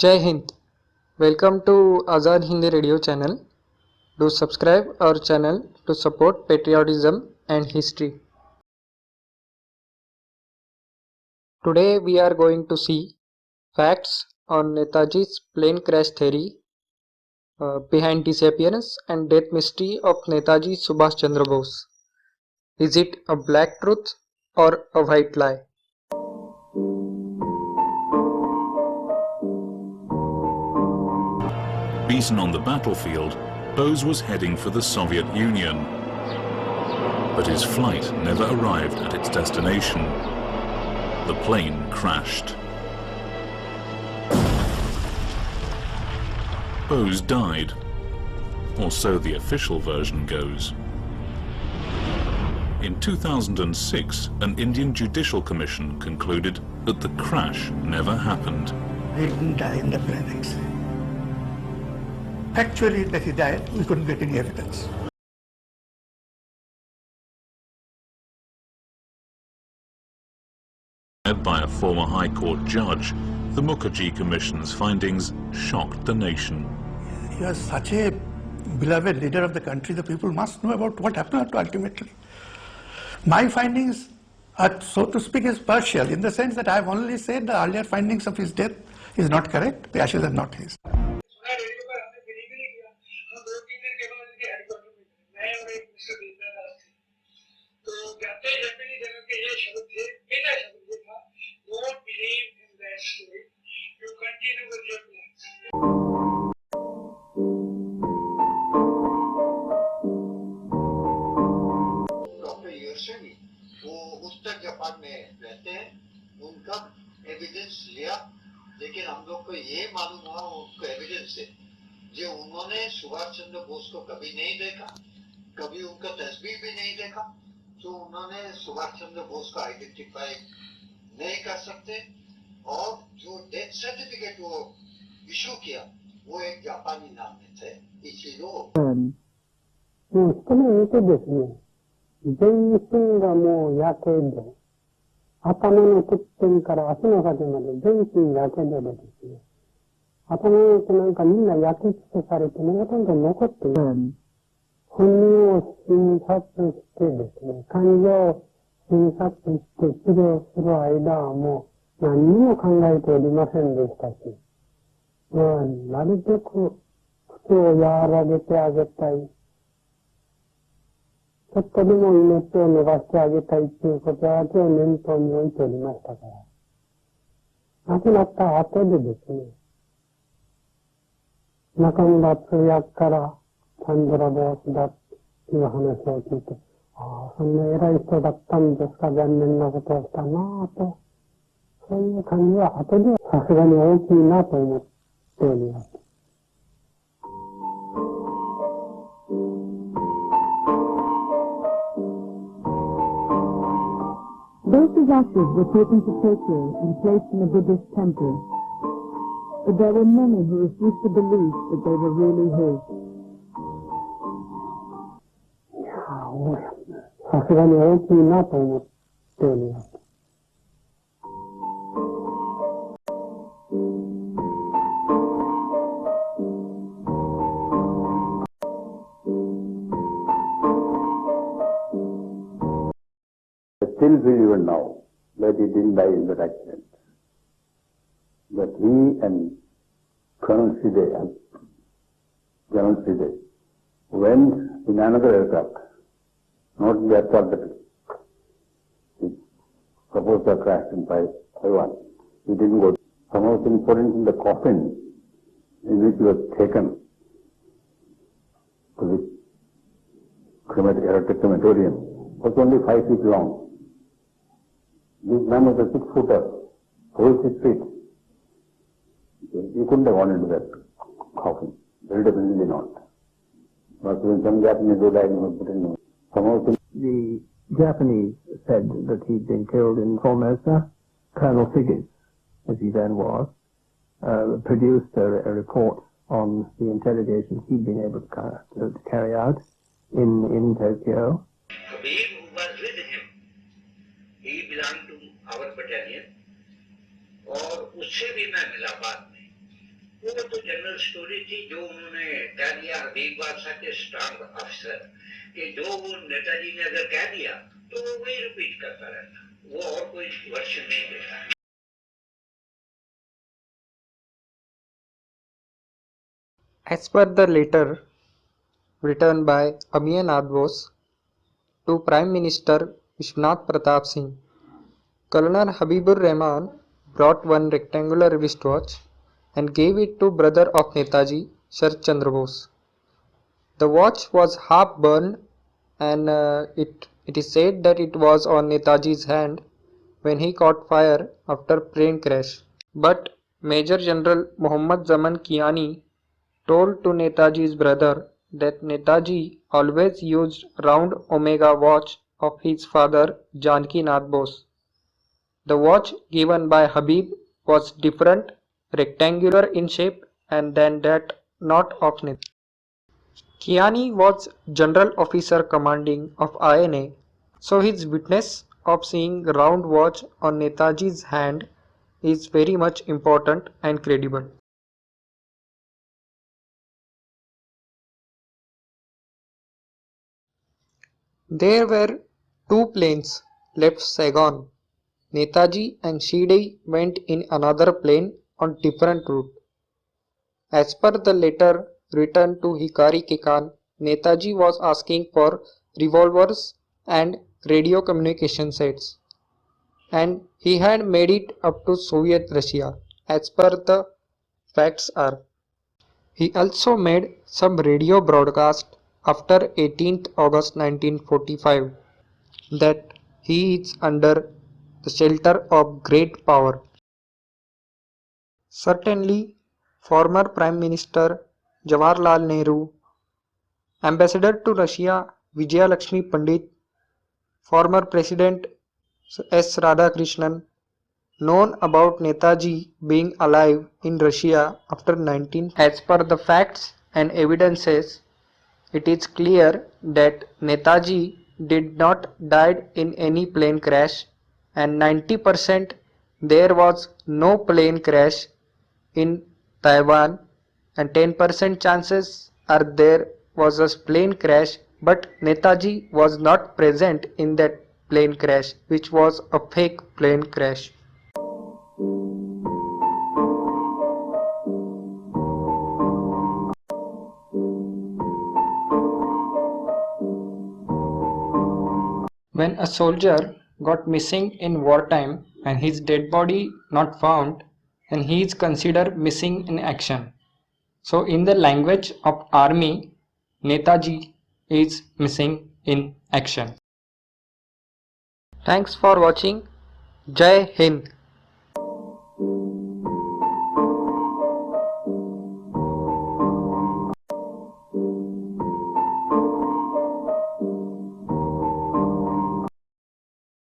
Jai Hind. Welcome to Azad Hindi Radio channel. Do subscribe our channel to support patriotism and history. Today we are going to see facts on Netaji's plane crash theory, behind disappearance and death mystery of Netaji Subhash Chandra Bose. Is it a black truth or a white lie? Beaten on the battlefield, Bose was heading for the Soviet Union. But his flight never arrived at its destination. The plane crashed. Bose died, or so the official version goes. In 2006, an Indian Judicial Commission concluded that the crash never happened. He didn't die in the plane accident. Actually, that he died, we couldn't get any evidence. Led by a former High Court judge, the Mukherjee Commission's findings shocked the nation. He was such a beloved leader of the country, the people must know about what happened ultimately. My findings are, so to speak, is partial, in the sense that I have only said the earlier findings of his death is not correct, the ashes are not his. Don't believe in that story. You continue with your plans. Doctor Yoshimi वो उत्तर Japan में रहते हैं, उनका evidence लिया, लेकिन हम लोग को ये मालूम हुआ उनको एविडेंस से जो उन्होंने सुभाष चंद्र बोस को कभी नहीं देखा, कभी उनका तस्वीर भी नहीं देखा, तो उन्होंने सुभाष चंद्र बोस को आइडेंटिफाई नहीं कर सकते, और जो डेथ सर्टिफिकेट वो इशू किया वो एक जापानी नाम में थे, Ichiro. この見てですね、全身がもうやけど、頭のてっぺんから足の先まで全身やけどでですね、頭の毛なんかみんな焼き付けされてもほとんど残ってない。本人を診察してですね、患者を診察して治療する間はもう何にも考えておりませんでしたし、なるべく口を和らげてあげたい。ちょっとでも命を伸ばしてあげたいということだけを念頭に置いておりましたから。亡くなった後でですね、中村通訳からチャンドラボースだっていう話を聞いて、ああ、そんな偉い人だったんですか、残念なことをしたなぁと、そういう感じは後でさすがに大きいなと思っております。Bose's ashes were taken to Tokyo and placed in a Buddhist temple, but there were many who refused to believe that they were really his. さすがに大きいなと思っております。I still feel even now that he didn't die in that accident. That he and Colonel General Side, went in another aircraft, not the aircraft that it supposed to have crashed in Taiwan. He didn't go. Some of the important in the coffin in which he was taken to the crematorium was only 5 feet long. This man was a 6-footer, whole 6 feet. He couldn't have gone into that coffin. Very definitely not. But when some Japanese who died, he was put in. The Japanese said that he'd been killed in Formosa. Colonel Figgis, as he then was, produced a report on the interrogations he'd been able to carry out in Tokyo. Kabir, who was with him, he belonged to our battalion, और उससे भी मैं मिला बाद में, वो तो general story थी जो उन्होंने कह दिया हबीब बादशाह के स्ट्रांग अफसर कि जो वो नेताजी ने अगर कह दिया तो वो वही रिपीट करता रहता, वो और कोई वर्षन नहीं देता। As per the letter written by Amiyanath Bose to Prime Minister Vishwanath Pratap Singh, Colonel Habibur Rahman brought one rectangular wristwatch and gave it to brother of Netaji, Sharat Chandra Bose. The watch was half burned and it is said that it was on Netaji's hand when he caught fire after plane crash. But Major General Muhammad Zaman Kiani told to Netaji's brother that Netaji always used round omega watch of his father Janki Nath Bose. The watch given by Habib was different, rectangular in shape and than that not of Netaji. Kiani was General Officer Commanding of INA, so his witness of seeing round watch on Netaji's hand is very much important and credible. There were two planes left Saigon. Netaji and Shide went in another plane on different route. As per the letter written to Hikari Kekan, Netaji was asking for revolvers and radio communication sets, and he had made it up to Soviet Russia as per the facts are. He also made some radio broadcast after 18th August 1945 that he is under the shelter of great power. Certainly, former Prime Minister Jawaharlal Nehru, Ambassador to Russia Vijayalakshmi Pandit, former President S. Radhakrishnan, known about Netaji being alive in Russia after 19. As per the facts and evidences, it is clear that Netaji did not died in any plane crash, and 90% there was no plane crash in Taiwan, and 10% chances are there was a plane crash, but Netaji was not present in that plane crash, which was a fake plane crash. When a soldier got missing in wartime and his dead body not found, then he is considered missing in action. So in the language of army, Netaji is missing in action. Thanks for watching. Jai Hind.